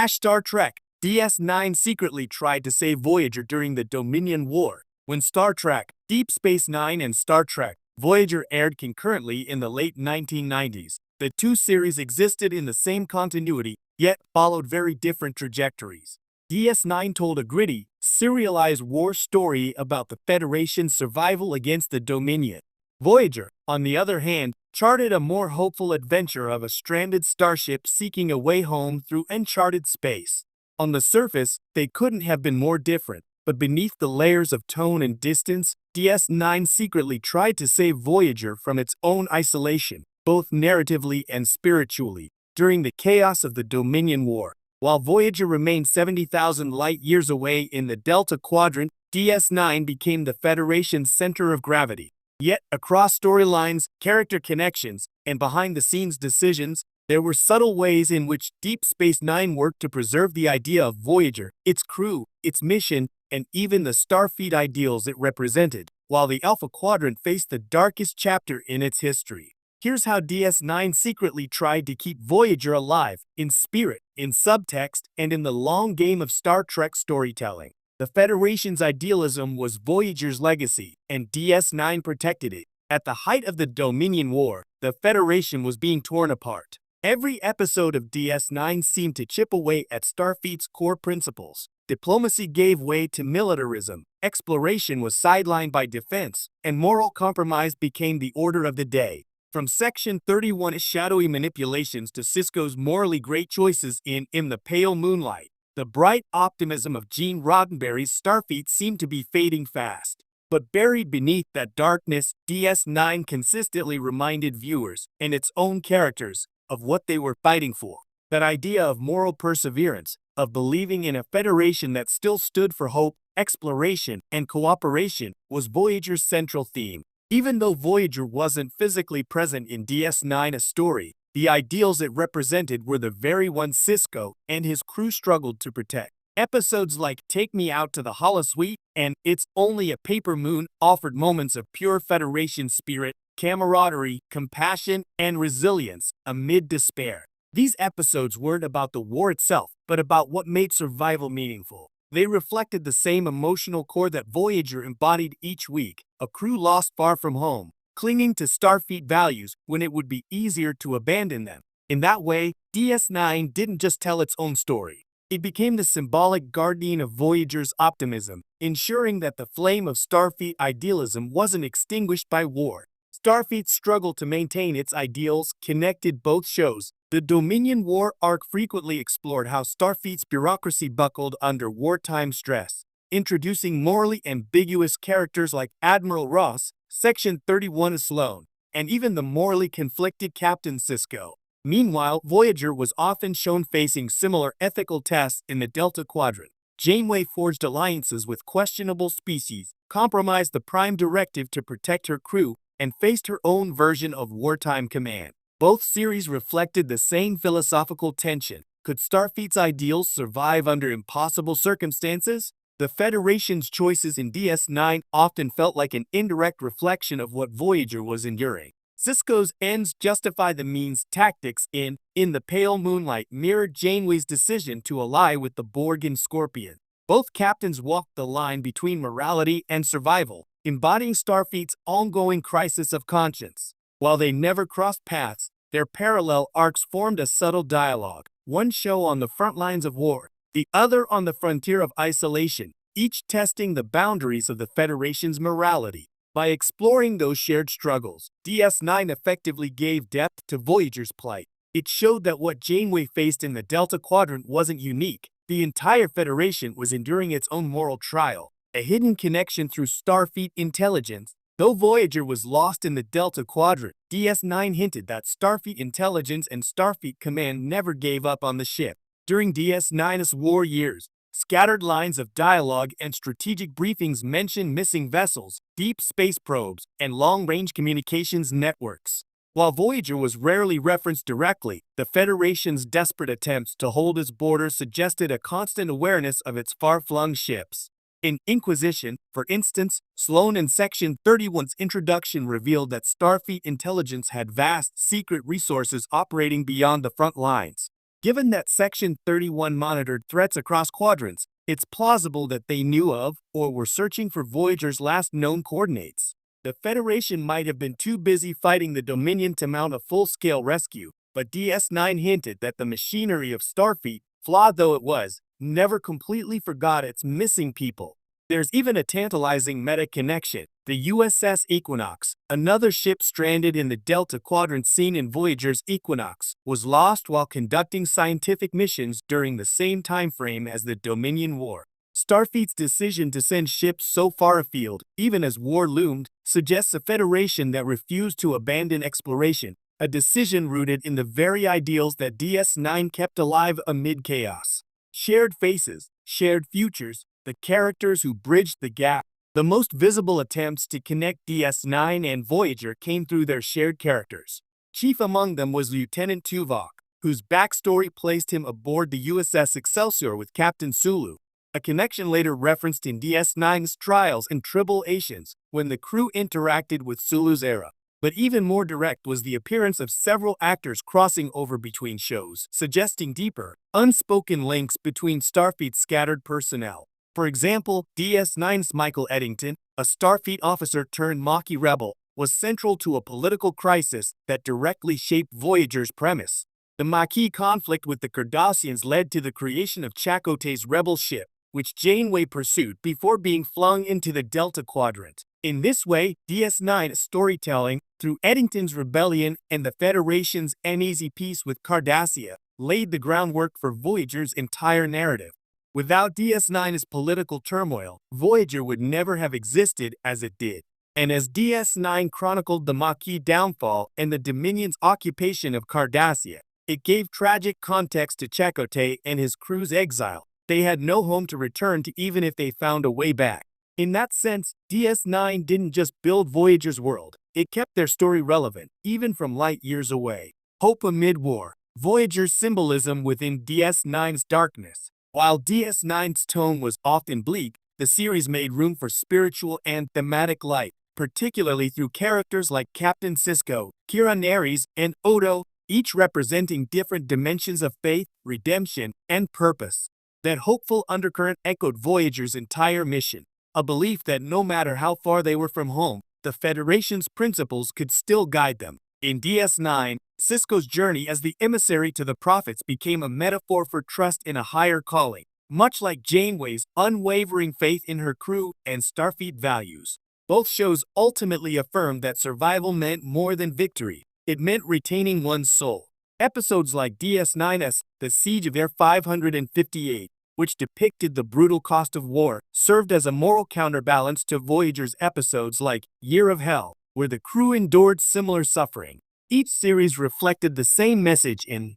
Star Trek DS9 secretly tried to save Voyager during the Dominion War. When Star Trek Deep Space Nine and Star Trek Voyager aired concurrently in the late 1990s, the two series existed in the same continuity, yet followed very different trajectories. DS9 told a gritty, serialized war story about the Federation's survival against the Dominion. Voyager, on the other hand, charted a more hopeful adventure of a stranded starship seeking a way home through uncharted space. On the surface, they couldn't have been more different, but beneath the layers of tone and distance, DS9 secretly tried to save Voyager from its own isolation, both narratively and spiritually, during the chaos of the Dominion War. While Voyager remained 70,000 light-years away in the Delta Quadrant, DS9 became the Federation's center of gravity. Yet, across storylines, character connections, and behind-the-scenes decisions, there were subtle ways in which Deep Space Nine worked to preserve the idea of Voyager, its crew, its mission, and even the Starfleet ideals it represented, while the Alpha Quadrant faced the darkest chapter in its history. Here's how DS9 secretly tried to keep Voyager alive, in spirit, in subtext, and in the long game of Star Trek storytelling. The Federation's idealism was Voyager's legacy, and DS9 protected it. At the height of the Dominion War, the Federation was being torn apart. Every episode of DS9 seemed to chip away at Starfleet's core principles. Diplomacy gave way to militarism, exploration was sidelined by defense, and moral compromise became the order of the day. From Section 31's shadowy manipulations to Sisko's morally great choices in the Pale Moonlight, the bright optimism of Gene Roddenberry's Starfleet seemed to be fading fast. But buried beneath that darkness, DS9 consistently reminded viewers, and its own characters, of what they were fighting for. That idea of moral perseverance, of believing in a Federation that still stood for hope, exploration, and cooperation, was Voyager's central theme. Even though Voyager wasn't physically present in DS9's story, the ideals it represented were the very ones Sisko and his crew struggled to protect. Episodes like Take Me Out to the Holosuite and It's Only a Paper Moon offered moments of pure Federation spirit, camaraderie, compassion, and resilience amid despair. These episodes weren't about the war itself, but about what made survival meaningful. They reflected the same emotional core that Voyager embodied each week, a crew lost far from home, clinging to Starfleet values when it would be easier to abandon them. In that way, DS9 didn't just tell its own story. It became the symbolic guardian of Voyager's optimism, ensuring that the flame of Starfleet idealism wasn't extinguished by war. Starfleet's struggle to maintain its ideals connected both shows. The Dominion War arc frequently explored how Starfleet's bureaucracy buckled under wartime stress, introducing morally ambiguous characters like Admiral Ross, Section 31 Sloan, and even the morally conflicted Captain Sisko. Meanwhile, Voyager was often shown facing similar ethical tests in the Delta Quadrant. Janeway forged alliances with questionable species, compromised the Prime Directive to protect her crew, and faced her own version of wartime command. Both series reflected the same philosophical tension. Could Starfleet's ideals survive under impossible circumstances? The Federation's choices in DS9 often felt like an indirect reflection of what Voyager was enduring. Sisko's ends justify the means tactics in the Pale Moonlight mirrored Janeway's decision to ally with the Borg and Scorpion. Both captains walked the line between morality and survival, embodying Starfleet's ongoing crisis of conscience. While they never crossed paths, their parallel arcs formed a subtle dialogue, one show on the front lines of war, the other on the frontier of isolation, each testing the boundaries of the Federation's morality. By exploring those shared struggles, DS9 effectively gave depth to Voyager's plight. It showed that what Janeway faced in the Delta Quadrant wasn't unique. The entire Federation was enduring its own moral trial, a hidden connection through Starfleet intelligence. Though Voyager was lost in the Delta Quadrant, DS9 hinted that Starfleet intelligence and Starfleet command never gave up on the ship. During DS9's war years, scattered lines of dialogue and strategic briefings mention missing vessels, deep space probes, and long-range communications networks. While Voyager was rarely referenced directly, the Federation's desperate attempts to hold its borders suggested a constant awareness of its far-flung ships. In Inquisition, for instance, Sloan in Section 31's introduction revealed that Starfleet intelligence had vast, secret resources operating beyond the front lines. Given that Section 31 monitored threats across quadrants, it's plausible that they knew of or were searching for Voyager's last known coordinates. The Federation might have been too busy fighting the Dominion to mount a full-scale rescue, but DS9 hinted that the machinery of Starfleet, flawed though it was, never completely forgot its missing people. There's even a tantalizing meta-connection. The USS Equinox, another ship stranded in the Delta Quadrant seen in Voyager's Equinox, was lost while conducting scientific missions during the same time frame as the Dominion War. Starfleet's decision to send ships so far afield, even as war loomed, suggests a Federation that refused to abandon exploration, a decision rooted in the very ideals that DS9 kept alive amid chaos. Shared faces, shared futures, the characters who bridged the gap. The most visible attempts to connect DS9 and Voyager came through their shared characters. Chief among them was Lieutenant Tuvok, whose backstory placed him aboard the USS Excelsior with Captain Sulu, a connection later referenced in DS9's Trials and Tribulations when the crew interacted with Sulu's era. But even more direct was the appearance of several actors crossing over between shows, suggesting deeper, unspoken links between Starfleet's scattered personnel. For example, DS9's Michael Eddington, a Starfleet officer turned Maquis rebel, was central to a political crisis that directly shaped Voyager's premise. The Maquis conflict with the Cardassians led to the creation of Chakotay's rebel ship, which Janeway pursued before being flung into the Delta Quadrant. In this way, DS9's storytelling, through Eddington's rebellion and the Federation's uneasy peace with Cardassia, laid the groundwork for Voyager's entire narrative. Without DS9's political turmoil, Voyager would never have existed as it did. And as DS9 chronicled the Maquis downfall and the Dominion's occupation of Cardassia, it gave tragic context to Chakotay and his crew's exile. They had no home to return to even if they found a way back. In that sense, DS9 didn't just build Voyager's world, it kept their story relevant, even from light years away. Hope amid war. Voyager's symbolism within DS9's darkness. While DS9's tone was often bleak, the series made room for spiritual and thematic light, particularly through characters like Captain Sisko, Kira Nerys, and Odo, each representing different dimensions of faith, redemption, and purpose. That hopeful undercurrent echoed Voyager's entire mission, a belief that no matter how far they were from home, the Federation's principles could still guide them. In DS9, Sisko's journey as the emissary to the prophets became a metaphor for trust in a higher calling, much like Janeway's unwavering faith in her crew and Starfleet values. Both shows ultimately affirmed that survival meant more than victory. It meant retaining one's soul. Episodes like DS9's The Siege of Air 558, which depicted the brutal cost of war, served as a moral counterbalance to Voyager's episodes like Year of Hell, where the crew endured similar suffering. Each series reflected the same message in